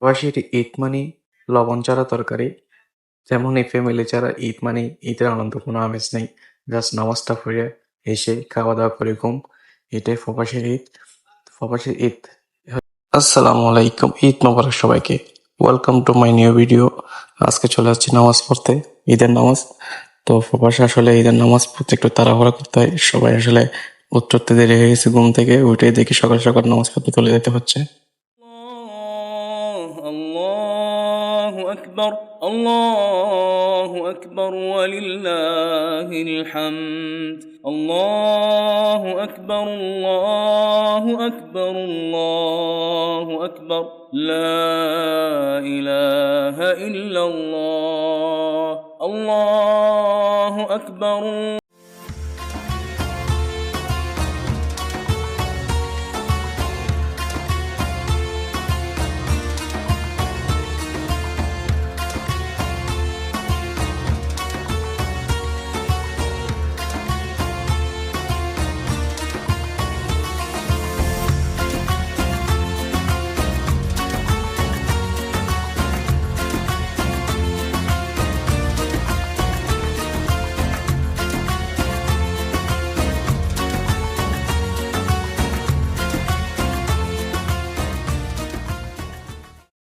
প্রবাসীর ঈদ মানে লবণ ছাড়া তরকারি। তেমনি ফ্যামিলি ছাড়া ঈদ মানে ঈদের আনন্দ কোনো আমেজ নেই। জাস্ট নামাজটা পড়ে এসে খাওয়া-দাওয়া করে ঘুম। এটাই প্রবাসীর ঈদ। প্রবাসীর ঈদ। আসসালামু আলাইকুম। ঈদ মোবারক সবাইকে। Welcome to my new video. আজকে চলে যাচ্ছি নামাজ পড়তে, ঈদের নামাজ। তো প্রবাসে আসলে ঈদের নামাজ পড়তে একটু তাড়াহুড়া করতে হয়। সবাই আসলে উঠতে দেরি হয়ে গেছে ঘুম থেকে, উঠে দেখি সকাল সকাল নামাজ পড়তে চলে যেতে হচ্ছে। الله أكبر الله أكبر ولله الحمد الله أكبر الله أكبر الله أكبر لا إله إلا الله الله أكبر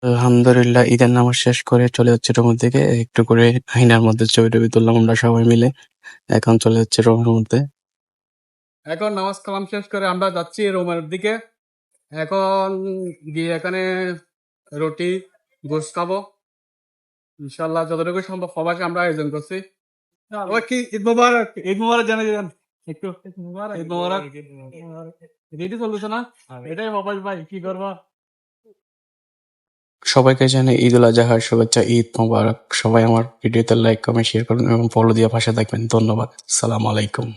আলহামদুলিল্লাহ ঈদের নামাজ শেষ করে চলে যাচ্ছে রুমের দিকে। একটু করে আয়নার মধ্যে ছবি টবি তুললাম আমরা সবাই মিলে। এখন চলে যাচ্ছে রুমের মধ্যে। এখন নামাজ কালাম শেষ করে আমরা যাচ্ছি রুমের দিকে। এখন গিয়ে এখানে রুটি গোস্ত খাবো ইনশাল্লাহ, যতটুকু সম্ভব প্রবাসে আমরা আয়োজন করছি। আবার কি ঈদ মোবারক, ঈদ মোবারক জানাই দেন একটু। ঈদ মোবারক রেডি চলতেছে না, এটাই প্রবাস ভাই, কি করবো। সবাইকে জানাই ঈদ উল আজহার শুভেচ্ছা, ঈদ মোবারক। সবাই আমার ভিডিওতে লাইক কমেন্ট শেয়ার করুন এবং ফলো দিয়ে পাশে থাকবেন। ধন্যবাদ। সালাম আলাইকুম।